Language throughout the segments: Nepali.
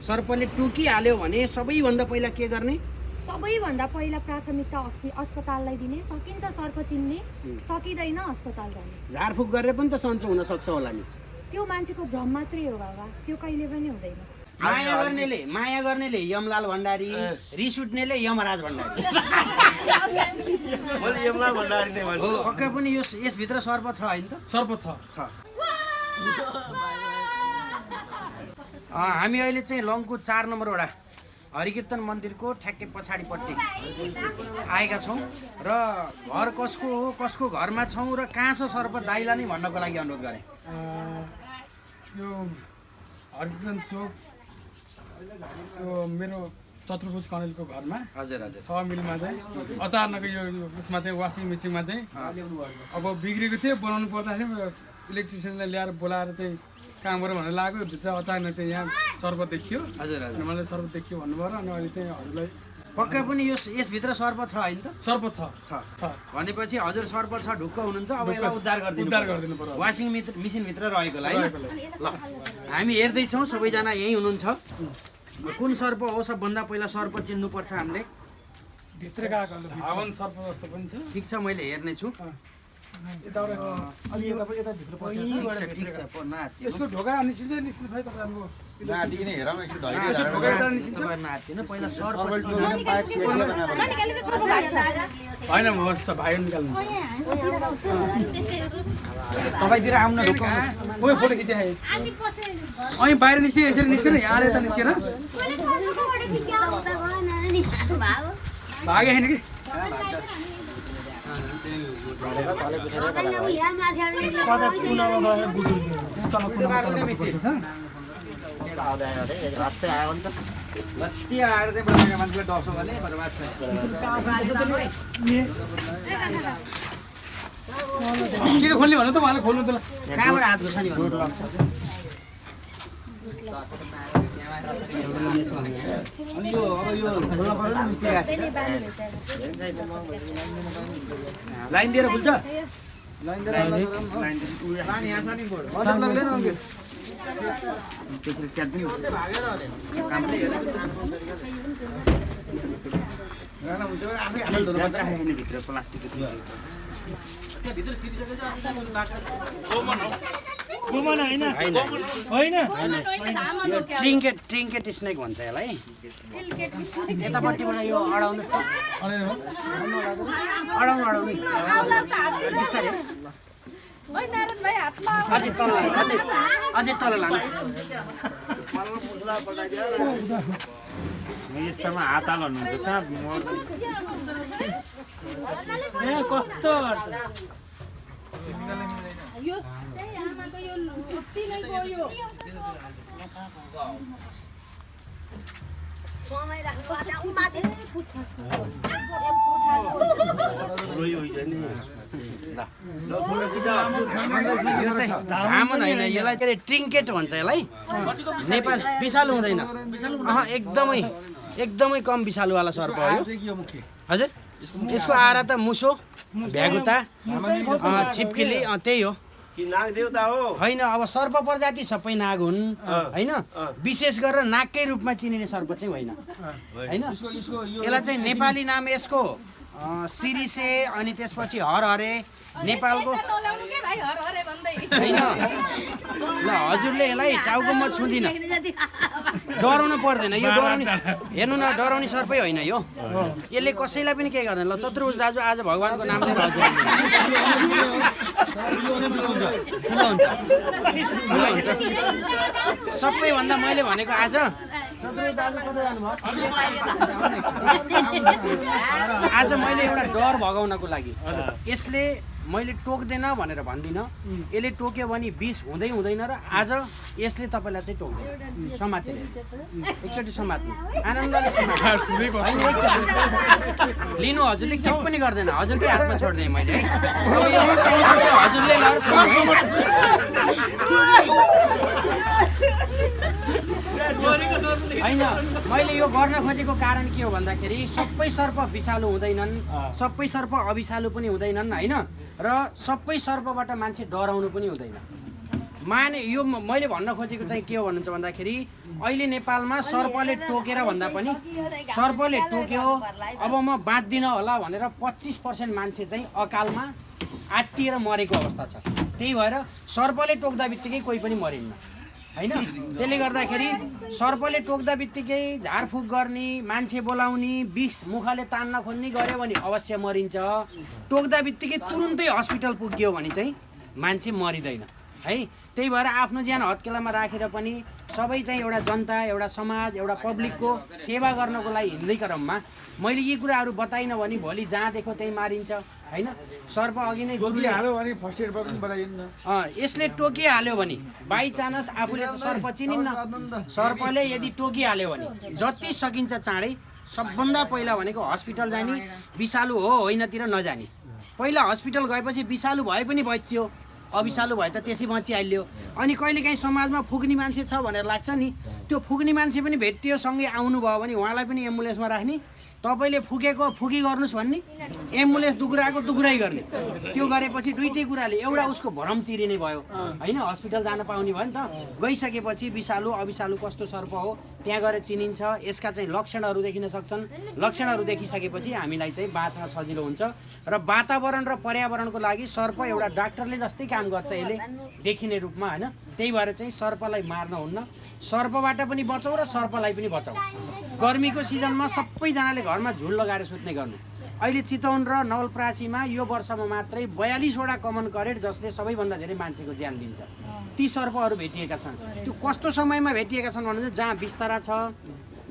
सर्पले टोकिहाल्यो भने सबैभन्दा पहिला के गर्ने? सबैभन्दा पहिला प्राथमिकता अस्पताललाई दिने, सकिन्छ सर्प चिन्ने, सकिँदैन अस्पताल जाने। झारफुक गरेर पनि त सन्चो हुन सक्छ होला नि। त्यो मान्छेको भ्रम मात्रै हो बाबा, त्यो कहिले पनि हुँदैन। माया गर्नेले यमलाल भण्डारी, रिस उठ्नेले यमराज भण्डारी। मैले यमलाल भण्डारी नै भन्छु। पक्कै पनि यसभित्र सर्प छ होइन त? सर्प छ। हामी अहिले चाहिँ लङ्कु 4 नम्बर वडा हरिकीर्तन मन्दिरको ठ्याक्कै पछाडिपट्टि आएका छौँ र घर कसको हो, कसको घरमा छौँ र कहाँ छ सर्प दाइला नै भन्नको लागि अनुरोध गरेँ। यो हरिकृष्ण चोक यो मेरो चतुर्भुज कनेलको घरमा हजुर हजुर 6 मिलमा चाहिँ अचानक यो उसमा चाहिँ वासिङ मेसिनमा चाहिँ अब बिग्रेको थियो, बनाउनु पर्दाखेरि इलेक्ट्रिसियनलाई ल्याएर बोलाएर चाहिँ काम गरौँ भनेर लाग्यो। भित्र अचानक चाहिँ यहाँ सर्प देखियो। हजुर अनि मलाई सर्प देखियो भन्नुभयो अनि अहिले चाहिँ हजुरलाई पक्कै पनि यसभित्र सर्प छ होइन त? सर्प छ भनेपछि हजुर सर्प छ, ढुक्क हुनुहुन्छ। अब यसलाई उद्धार गरिदिनु पर्यो वासिङ मेसिनभित्र रहेकोलाई होइन? ल हामी हेर्दैछौँ, सबैजना यहीँ हुनुहुन्छ। कुन सर्प हो सबभन्दा पहिला सर्प चिन्नुपर्छ हामीले। भित्र गएको हावन सर्प जस्तो पनि छ। ठिक छ, मैले हेर्ने छु। ठिक छ यसको ढोका निस्किन्छ भाइ तपाईँहरूको नातिकिन हेरौँ एकछिन धैर्य नातिनु पहिला सर्प होइन म भाइ निकाल्नु तपाईँतिर आउन फोटो खिचाए अनि बाहिर निस्कियो यसरी निस्केन यहाँ यता निस्केन भागे होइन कि आएर चाहिँ बनाएको मान्छेलाई डसो भने बर्बाद छ। के खोल्ने भन्नु त उहाँले खोल्नु त कहाँबाट हात घुस्छ नि अनि यो अब यो लाइन दिएर खुल्छ। लाइन दिएर ट्रिङ्केट स्नेक भन्छ यसलाई। यतापट्टिबाट यो अडाउनुहोस् त, अडाउनु बिस्तारै अझै तल लानु। यस्तोमा हात हाल्नुहुन्छ कहाँ कस्तो धामन होइन, यसलाई के अरे ट्रिङ्केट भन्छ यसलाई। नेपाल विषालु हुँदैन, एकदमै कम विषालुवाला सर्प हो यो। हजुर यसको आरा त मुसो, भ्यागुता, छिप्किली त्यही हो। नागदेवता हो होइन। अब सर्प प्रजाति सबै नाग हुन् होइन, विशेष गरेर नागकै रूपमा चिनिने सर्प चाहिँ होइन होइन। यसलाई चाहिँ नेपाली नाम यसको सिरिसे, अनि त्यसपछि हरहरे नेपालको होइन। ल हजुरले यसलाई टाउकोमा छुँदिनँ, डराउनु पर्दैन। यो डराउने हेर्नु न, डराउने सर्पै होइन यो। यसले कसैलाई पनि केही गर्दैन। ल चतुर्भुज दाजु आज भगवान्को नामले हजुर ठुलो हुन्छ। सबैभन्दा मैले भनेको आज आज मैले एउटा डर भगाउनको लागि यसले मैले टोक्दैन भनेर भन्दिनँ। यसले टोक्यो भने विष हुँदैन र आज यसले तपाईँलाई चाहिँ टोक्दैन। समातेर एकचोटि समात्नु, आनन्दले लिनु। हजुरले केही पनि गर्दैन, हजुरकै हातमा छोड्दिएँ मैले है। हजुरले लगेर छोड्नु होइन। मैले यो गर्न खोजेको कारण के हो भन्दाखेरि सबै सर्प विषालु हुँदैनन्, सबै सर्प अविषालु पनि हुँदैनन् होइन, र सबै सर्पबाट मान्छे डराउनु पनि हुँदैन। यो मैले भन्न खोजेको चाहिँ के हो भन्नुहुन्छ भन्दाखेरि अहिले नेपालमा सर्पले टोकेर भन्दा पनि सर्पले टोक्यो अब म बाँच्दिन होला भनेर 25% मान्छे चाहिँ अकालमा आत्तिएर मरेको अवस्था छ। त्यही भएर सर्पले टोक्दा बित्तिकै कोही पनि मरिन्न हैन। त्यसले गर्दाखेरि सर्पले टोक्दा बित्तिकै झारफुक गर्ने, मान्छे बोलाउने, विष मुखले तान्न खोज्ने गऱ्यो भने अवश्य मरिन्छ। टोक्दा बित्तिकै तुरुन्तै हस्पिटल पुग्यो भने चाहिँ मान्छे मरिँदैन है। त्यही भएर आफ्नो ज्यान हत्केलामा राखेर पनि सबै चाहिँ एउटा जनता, एउटा समाज, एउटा पब्लिकको सेवा गर्नको लागि हिँड्दै क्रममा मैले यी कुराहरू बताइनँ भने भोलि जहाँ देखो त्यही मारिन्छ हैन। सर्प अघि नै टोकिहाल्यो भने फर्स्ट एड पनि बताइदिनु। यसले टोकिहाल्यो भने बाई चान्स आफूले त सर्प चिनिन्न, सर्पले यदि टोकिहाल्यो भने जति सकिन्छ चाँडै सबभन्दा पहिला भनेको हस्पिटल जाने, विषालु हो होइनतिर नजाने। पहिला हस्पिटल गएपछि विषालु भए पनि बच्यो, अविषालु भए त त्यसै बचिहाल्यो। अनि कहिलेकाहीँ समाजमा फुक्ने मान्छे छ भनेर लाग्छ नि, त्यो फुक्ने मान्छे पनि भेटियो सँगै आउनुभयो भने उहाँलाई पनि एम्बुलेन्समा राख्ने, तपाईँले फुकेको फुकी गर्नुहोस् भन्ने, एम्बुलेन्स दुख्राको दुख्रै गर्ने। त्यो गरेपछि दुइटै कुराले एउटा उसको भरम चिरिने भयो होइन, हस्पिटल जान पाउने भयो नि त। गइसकेपछि विषालु अविषालु कस्तो सर्प हो त्यहाँ गएर चिनिन्छ, यसका चाहिँ लक्षणहरू देखिन सक्छन्। लक्षणहरू देखिसकेपछि हामीलाई चाहिँ बाँच्न सजिलो हुन्छ। र वातावरण र पर्यावरणको लागि सर्प एउटा डाक्टरले जस्तै काम गर्छ यसले देखिने रूपमा होइन। त्यही भएर चाहिँ सर्पलाई मार्न हुन्न, सर्पबाट पनि बचाउ र सर्पलाई पनि बचाउ। गर्मीको सिजनमा सबैजनाले घरमा झुल लगाएर सुत्ने गर्नु। अहिले चितवन र नवलपरासीमा यो वर्षमा मात्रै 42वटा कमन करेन्ट जसले सबैभन्दा धेरै मान्छेको ज्यान लिन्छ, ती सर्पहरू भेटिएका छन्। त्यो कस्तो समयमा भेटिएका छन् भने जहाँ बिस्तारा छ,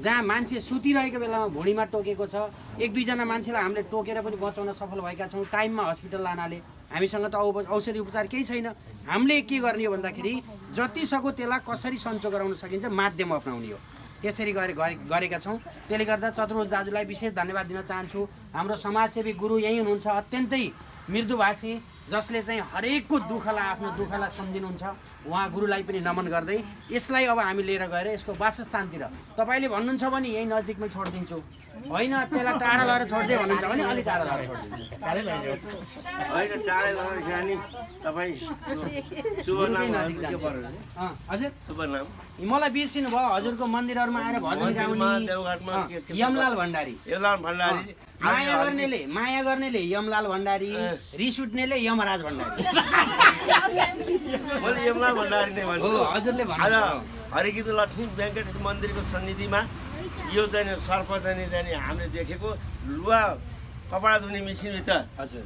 जहाँ मान्छे सुतिरहेको बेलामा भुँडीमा टोकेको छ। 1-2 जना मान्छेलाई हामीले टोकेर पनि बचाउन सफल भएका छौँ टाइममा हस्पिटल लानाले। हामीसँग त औषधि उपचार केही छैन। हामीले के गर्ने हो भन्दाखेरि जति सक्यो त्यसलाई कसरी सन्चो गराउन सकिन्छ माध्यम अपनाउने हो। त्यसरी गरेका छौँ। त्यसले गर्दा चतुर्भुज दाजुलाई विशेष धन्यवाद दिन चाहन्छु। हाम्रो समाजसेवी गुरु यही हुनुहुन्छ, अत्यन्तै मृदुभाषी, जसले चाहिँ हरेकको दुःखलाई आफ्नो दुःखलाई सम्झिनुहुन्छ। उहाँ गुरुलाई पनि नमन गर्दै यसलाई अब हामी लिएर गएर यसको वासस्थानतिर तपाईँले भन्नुहुन्छ भने यही नजिकमै छोडिदिन्छु, होइन त्यसलाई टाढा लगेर छोडिदिए भन्नुहुन्छ भने अलिक टाढा लगेर छोडिदिन्छु। होइन टाढा लगेर खाने तपाईँ शुभ नाम के पर्यो? हजुर शुभ नाम मलाई बिर्सिनु भयो। हजुरको मन्दिरहरूमा आएर भजन गाउने यमलाल भण्डारी। यमलाल भण्डारी। माया गर्नेले यमलाल भण्डारी, रिस उठ्नेले यमराज भण्डारी। मैले यमलाल भण्डारी नै भन्छु। हजुरले आज हरिकृष्ण लक्ष्मी वेङ्कटेश्वर मन्दिरको सन्निधिमा यो चाहिँ सर्प चाहिँ हामीले देखेको लुगा कपडा धुने मेसिनभित्र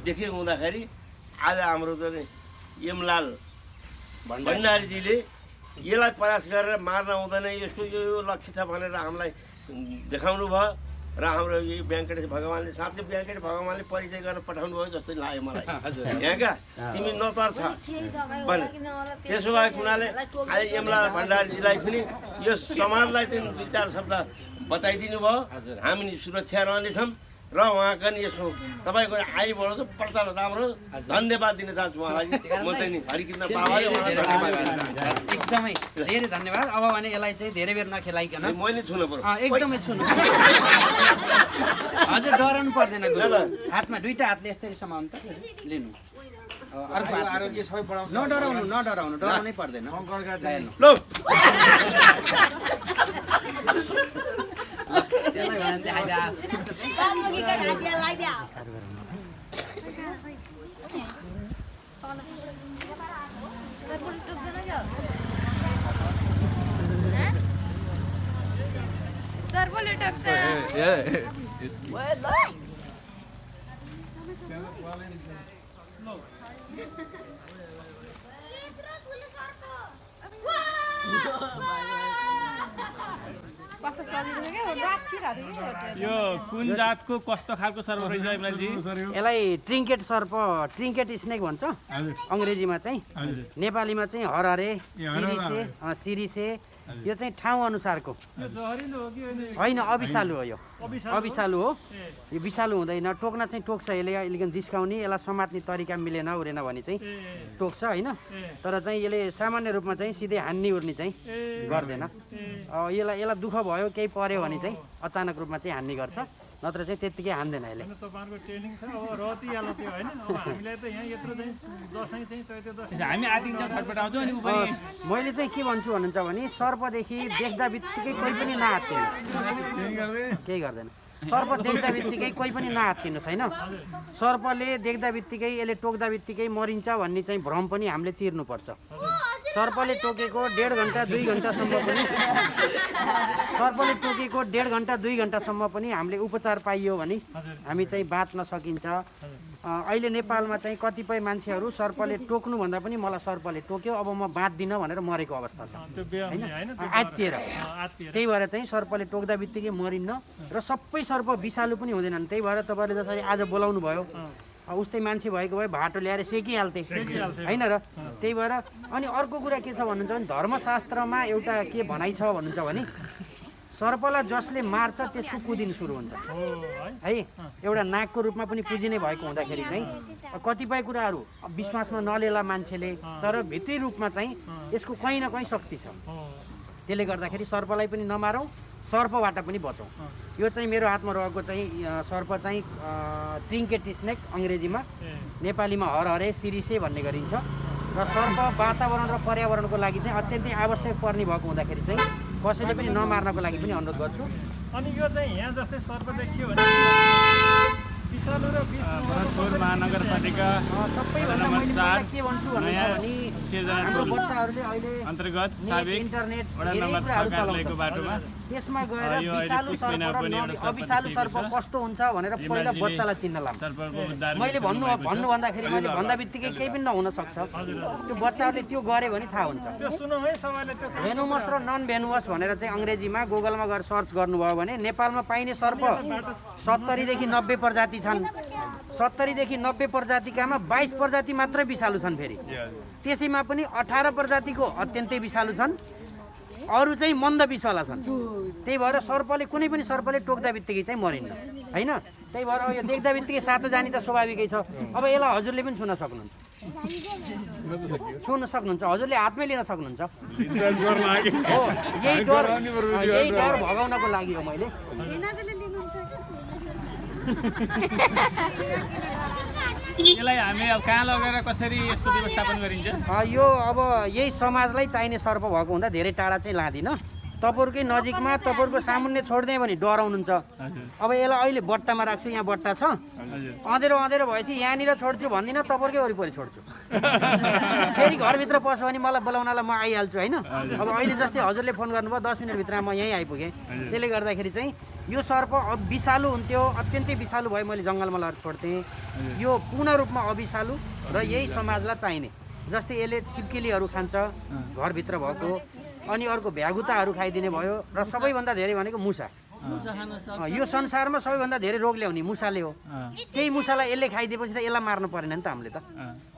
देखेको हुँदाखेरि आज हाम्रो चाहिँ यमलाल भण्डारीजीले यसलाई प्रयास गरेर मार्न हुँदैन, यसको यो लक्ष्य छ भनेर हामीलाई देखाउनु भयो। र हाम्रो यो वेङ्कटेश भगवान्ले साँच्चै वेङ्कटेश भगवान्ले परिचय गरेर पठाउनु भयो जस्तो लाग्यो मलाई। यहाँका तिमी नतर्छ भने त्यसो भएको हुनाले अहिले यमलाल भण्डारीजीलाई पनि यो समाजलाई चाहिँ 2-4 शब्द बताइदिनु भयो। हामी सुरक्षा रहनेछौँ र उहाँका नि यसो तपाईँको आइबाट चाहिँ प्रचार राम्रो धन्यवाद दिन चाहन्छु उहाँलाई। म चाहिँ नि हरिकृष्ण बाबाले एकदमै धेरै धन्यवाद। अब भने यसलाई चाहिँ धेरै बेर नखेलाइकन मैले छुनु पर्यो, एकदमै छुनु। हजुर डराउनु पर्दैन, हातमा 2टा हातले यसरी समाउनु त लिनु। अर्को हात आरोग्य सबै बढाउँछ। नडराउनु डराउनै पर्दैन। ल त्यसलाई भने चाहिँ आइदा सर्पले टक्छ। कस्तो सजिलो के हो राखिराख्यो के यो कुन जातको कस्तो खालको सर्प रहेछ इमरानजी? यसलाई ट्रिङ्केट सर्प, ट्रिङ्केट स्नेक भन्छ अङ्ग्रेजीमा चाहिँ। नेपालीमा चाहिँ हरहरे, सिरिसे। यो चाहिँ ठाउँ अनुसारको होइन, अविषालु हो। यो अविषालु हो। यो विषालु हुँदैन, टोक्न चाहिँ टोक्छ यसले, अलिकति जिस्काउने, यसलाई समात्ने तरिका मिलेन उरेन भने चाहिँ टोक्छ होइन। तर चाहिँ यसले सामान्य रूपमा चाहिँ सिधै हान्ने उर्ने चाहिँ गर्दैन। यसलाई दुःख भयो केही पर्यो भने चाहिँ अचानक रूपमा चाहिँ हान्ने गर्छ। नत्र चाहिँ त्यत्तिकै हान्दैन यसले। तपाईँहरूको ट्रेनिङ छ अब रतिहाल्यो त्यो होइन अब हामीलाई त यहाँ यत्रो चाहिँ दसैँ चाहिँ चैते दसैँ हामी आदिन्छ छटपटाउँछौँ अनि ऊ पनि मैले चाहिँ के भन्छु भन्नुहुन्छ भने सर्पदेखि देख्दा बित्तिकै कोही पनि नहात्तिनु, केही गर्दैन। सर्प देख्दा बित्तिकै कोही पनि नहात्तिनुहोस् होइन। सर्पले देख्दा बित्तिकै यसले टोक्दा बित्तिकै मरिन्छ भन्ने चाहिँ भ्रम पनि हामीले चिर्नुपर्छ। सर्पले टोकेको 1.5 घन्टा 2 घन्टासम्म पनि हामीले उपचार पाइयो भने हामी चाहिँ बाँच्न सकिन्छ। अहिले नेपालमा चाहिँ कतिपय मान्छेहरू सर्पले टोक्नुभन्दा पनि मलाई सर्पले टोक्यो अब म बाँच्दिनँ भनेर मरेको अवस्था छ होइन, आत्तिएर। त्यही भएर चाहिँ सर्पले टोक्दा बित्तिकै मरिन्न र सबै सर्प विषालु पनि हुँदैनन्। त्यही भएर तपाईँले जसरी आज बोलाउनु भयो उस्तै मान्छे भएको भए भाटो ल्याएर सेकिहाल्थे होइन र। त्यही भएर अनि अर्को कुरा के छ भन्नुहुन्छ भने धर्मशास्त्रमा एउटा के भनाइ छ भन्नुहुन्छ भने सर्पलाई जसले मार्छ त्यसको कुदिन सुरु हुन्छ है। एउटा नागको रूपमा पनि पुजिने भएको हुँदाखेरि चाहिँ कतिपय कुराहरू विश्वासमा नलिएला मान्छेले, तर भित्री रूपमा चाहिँ यसको कहीँ न कहीँ शक्ति छ। त्यसले गर्दाखेरि सर्पलाई पनि नमारौँ, सर्पबाट पनि बचौँ। यो चाहिँ मेरो हातमा रहेको चाहिँ सर्प चाहिँ ट्रिङ्केट स्नेक अङ्ग्रेजीमा, नेपालीमा हरहरे सिरिसे भन्ने गरिन्छ। र सर्प वातावरण र पर्यावरणको लागि चाहिँ अत्यन्तै आवश्यक पर्ने भएको हुँदाखेरि चाहिँ कसैले पनि नमार्नको लागि पनि अनुरोध गर्छु। अनि यो चाहिँ यहाँ जस्तै सर्प देखियो भने विषालु र भरतपुर महानगरपालिका सबैभन्दा मैले चार के भन्छु भने हाम्रो बच्चाहरूले अहिले अन्तर्गत साबिक इन्टरनेट वडा नम्बर 6 कार्यालयको बाटोमा त्यसमा गएर यो अहिले विषालु 30 सर्प महिना पनि र एउटा अविषालु सर्प कस्तो हुन्छ भनेर पहिला बच्चालाई चिन्न लाम। सर्पको उद्धार मैले भन्नु भन्दाखेरि मैले भन्दा बित्तिकै केही पनि नहुन सक्छ। त्यो बच्चाहरूले त्यो गरे भने थाहा हुन्छ। त्यो सुनौ है सबैले त्यो भेनुमस र नन भेनुमस भनेर चाहिँ अङ्ग्रेजीमा गुगलमा गएर सर्च गर्नुभयो भने नेपालमा पाइने सर्प 70 देखि 90 प्रजाति छन्। 70 देखि 90 प्रजातिकामा 22 प्रजाति मात्रै विषालु छन्। फेरि त्यसैमा पनि 18 प्रजातिको अत्यन्तै विषालु छन्, अरू चाहिँ मन्द विषवाला छन्। त्यही भएर सर्पले कुनै पनि सर्पले टोक्दा बित्तिकै चाहिँ मरिन्न होइन। त्यही भएर यो देख्दा बित्तिकै सातो जानी त स्वाभाविकै छ। अब यसलाई हजुरले पनि छुन सक्नुहुन्छ, हजुरले हातमै लिन सक्नुहुन्छ। हो, यही डर भगाउनको लागि हो मैले। यसलाई हामी अब कहाँ लगेर कसरी यसको व्यवस्थापन गरिन्छ? यो अब यही समाजलाई चाहिने सर्प भएको हुँदा धेरै टाढा चाहिँ लाँदिनँ। तपाईँहरूकै नजिकमा तपाईँहरूको सामुन्ने छोड्दै भने डराउनुहुन्छ। अब यसलाई अहिले बट्टामा राख्छु, यहाँ बट्टा छ, अँधेरो भएपछि यहाँनिर छोड्छु भन्दिनँ, तपाईँहरूकै वरिपरि छोड्छु। फेरि घरभित्र पस्यो भने मलाई बोलाउनलाई म आइहाल्छु होइन। अब अहिले जस्तै हजुरले फोन गर्नुभयो 10 मिनटभित्रमा म यहीँ आइपुगेँ। त्यसले गर्दाखेरि चाहिँ यो सर्प विषालु हुन्थ्यो, अत्यन्तै विषालु भयो, मैले जङ्गलमा लगेर छोड्थेँ। यो पूर्ण रूपमा अविषालु र यही समाजलाई चाहिने। जस्तै यसले छिप्किलीहरू खान्छ घरभित्र भएको, अनि अर्को भ्यागुताहरू खाइदिने भयो, र सबैभन्दा धेरै भनेको मुसा। यो संसारमा सबैभन्दा धेरै रोग ल्याउने मुसाले हो। त्यही मुसालाई यसले खाइदिएपछि त यसलाई मार्नु परेन नि त हामीले त।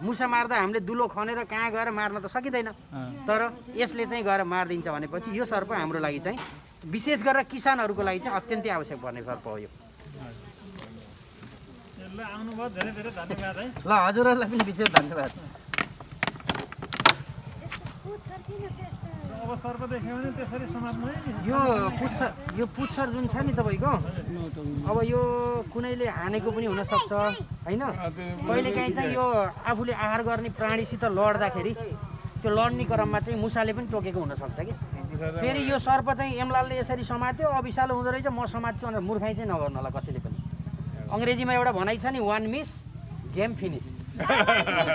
मुसा मार्दा हामीले दुलो खनेर कहाँ गएर मार्न त सकिँदैन, तर यसले चाहिँ गएर मारिदिन्छ भनेपछि यो सर्प हाम्रो लागि चाहिँ विशेष गरेर किसानहरूको लागि चाहिँ अत्यन्तै आवश्यक पर्ने सर्प हो यो। ल आउनुभयो, धेरै धेरै धन्यवाद है। ल हजुरहरूलाई पनि विशेष धन्यवाद। अब सर्प देख्यो भने त्यसरी समात्नु है। यो पुच्छर जुन छ नि तपाईँको, अब यो कुनैले हानेको पनि हुनसक्छ होइन। कहिलेकाहीँ चाहिँ यो आफूले आहार गर्ने प्राणीसित लड्दाखेरि त्यो लड्ने क्रममा चाहिँ मुसाले पनि टोकेको हुनसक्छ कि। फेरि यो सर्प चाहिँ एमलालले यसरी समात्यो, अविषालु हुँदो रहेछ, म समात्छु भनेर मूर्खाइ चाहिँ नगर्नु होला कसैले पनि। अङ्ग्रेजीमा एउटा भनाइ छ नि, 1 मिस गेम फिनिस।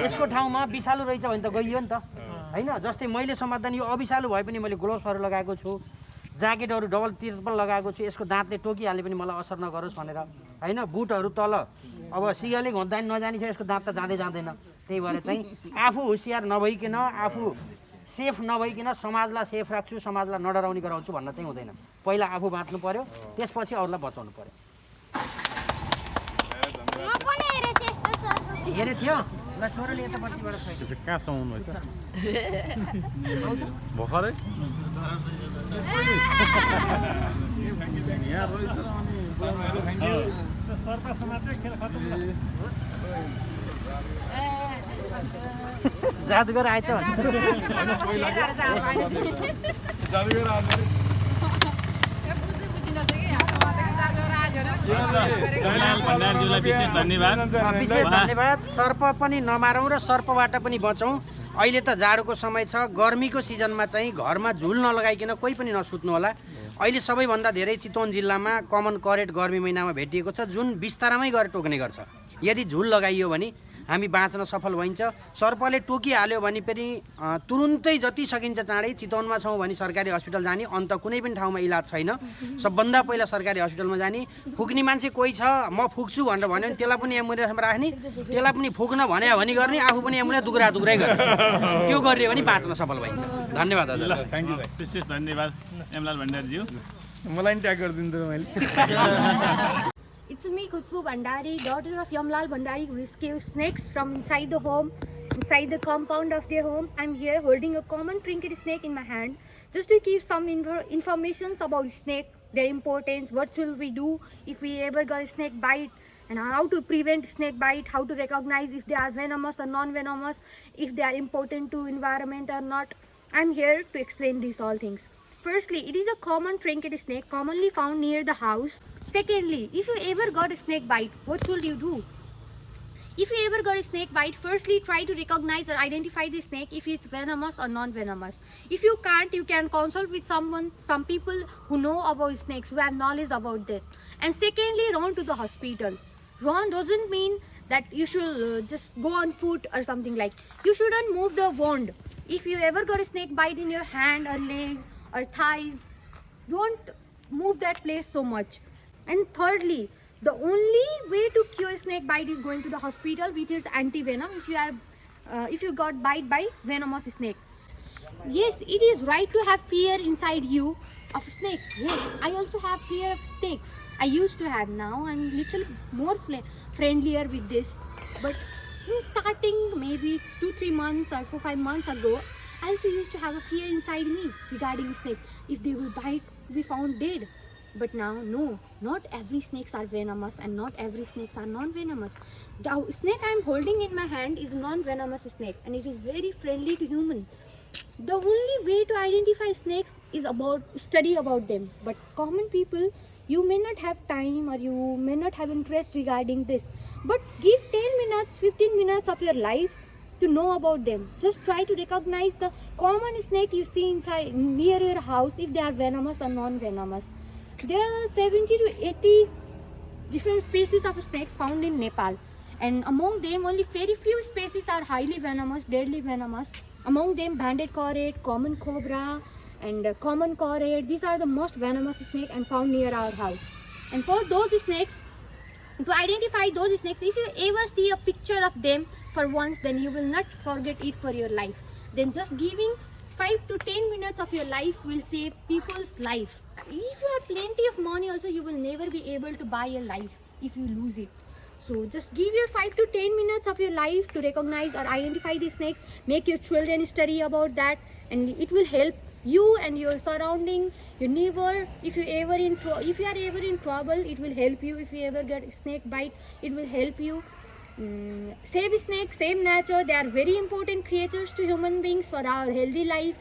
यसको ठाउँमा विषालु रहेछ भने त गइयो नि त होइन। जस्तै मैले समात्दा यो अविषालु भए पनि मैले ग्लोभ्सहरू लगाएको छु, ज्याकेटहरू डबल ट्रिपल लगाएको छु, यसको दाँतले टोकिहाल्ने पनि मलाई असर नगरोस् भनेर होइन। बुटहरू तल अब सियाले घोद्दा नि नजानी छ, यसको दाँत त जाँदैन। त्यही भएर चाहिँ आफू होसियार नभइकन, आफू सेफ नभइकन समाजलाई सेफ राख्छु, समाजलाई नडराउने गराउँछु भन्न चाहिँ हुँदैन। पहिला आफू बाँच्नु पर्यो, त्यसपछि अरूलाई बचाउनु पर्यो। हेरे थियो ल छोरोले यतापट्टिबाट छैन। कहाँ समाउनु भएछ? भर्खरै यहाँ रहेछ अनि सर्प समात्यो, खेल खतम। जादुगर आएछ जादुगर हेमलाल भण्डारीज्यूलाई विशेष धन्यवाद। विशेष धन्यवाद। सर्प पनि नमारौँ र सर्पबाट पनि बचौँ। अहिले त जाडोको समय छ, गर्मीको सिजनमा चाहिँ घरमा झुल नलगाइकन कोही पनि नसुत्नु होला। अहिले सबैभन्दा धेरै चितवन जिल्लामा कमन करेड गर्मी महिनामा भेटिएको छ, जुन बिस्तारामै गएर टोक्ने गर्छ। यदि झुल लगाइयो भने हामी बाँच्न सफल भइन्छ। सर्पले टोकिहाल्यो भने पनि तुरुन्तै जति सकिन्छ चाँडै चितवनमा छौँ भने सरकारी हस्पिटल जाने, अन्त कुनै पनि ठाउँमा इलाज छैन। सबभन्दा पहिला सरकारी हस्पिटलमा जाने। फुक्ने मान्छे कोही छ म फुक्छु भनेर भन्यो भने त्यसलाई पनि एम्बुलेन्समा राख्ने, त्यसलाई पनि फुक्न भने भनी गर्ने, आफू पनि एम्बुलेन्स दुग्रा गर्ने। त्यो गरियो भने बाँच्न सफल भइन्छ। धन्यवाद हजुर। थ्याङ्क यू भाइ। विशेष धन्यवाद हेमलाल भण्डारीज्यू। मलाई नि ट्याग गरिदिनु त मैले। It's me, Khushbu Bhandari, daughter of Yamlal Bhandari, who rescues snakes from inside the home, inside the compound of their home. I'm here holding a common trinket snake in my hand, just to give some information about snake, their importance, what should we do if we ever got a snake bite, and how to prevent snake bite, how to recognize if they are venomous or non-venomous, if they are important to environment or not. I'm here to explain these all things. Firstly, it is a common trinket snake commonly found near the house. Secondly, if you ever got a snake bite, what should you do? If you ever got a snake bite, firstly try to recognize or identify the snake if it's venomous or non-venomous. If you can't, you can consult with some people who know about snakes, who have knowledge about that. And secondly, run to the hospital. Run doesn't mean that you should just go on foot or something like. You shouldn't move the wound. If you ever got a snake bite in your hand or leg or thighs, don't move that place so much. And thirdly, the only way to cure snake bite is going to the hospital, which is anti-venom if you got bite by venomous snake. Yes, it is right to have fear inside you of snake. Yes, I also have fear of snakes. I used to have. Now I'm little more friendlier with this. But in starting, maybe 2-3 months or 4-5 months ago, I also used to have a fear inside me regarding snakes. If they will bite, be found dead. But now, no, not every snakes are venomous and not every snakes are non-venomous. The snake I am holding in my hand is non-venomous snake and it is very friendly to human. The only way to identify snakes is study about them. But common people, you may not have time or you may not have interest regarding this. But give 10 minutes, 15 minutes of your life to know about them. Just try to recognize the common snake you see inside near your house if they are venomous or non-venomous. There are 70 to 80 different species of snakes found in Nepal, and among them only very few species are highly venomous, deadly venomous. Among them banded korat, common cobra and common korat. These are the most venomous snakes and found near our house. And for those snakes, to identify those snakes, if you ever see a picture of them for once, then you will not forget it for your life. Then just giving 5 to 10 minutes of your life will save people's life. If you have plenty of money also, you will never be able to buy a life if you lose it. So just give your 5 to 10 minutes of your life to recognize or identify these snakes. Make your children study about that, and it will help you and your surrounding, your neighbor. If you are ever in trouble, it will help you. If you ever get a snake bite, it will help you. Save snake, save nature. They are very important creatures to human beings for our healthy life.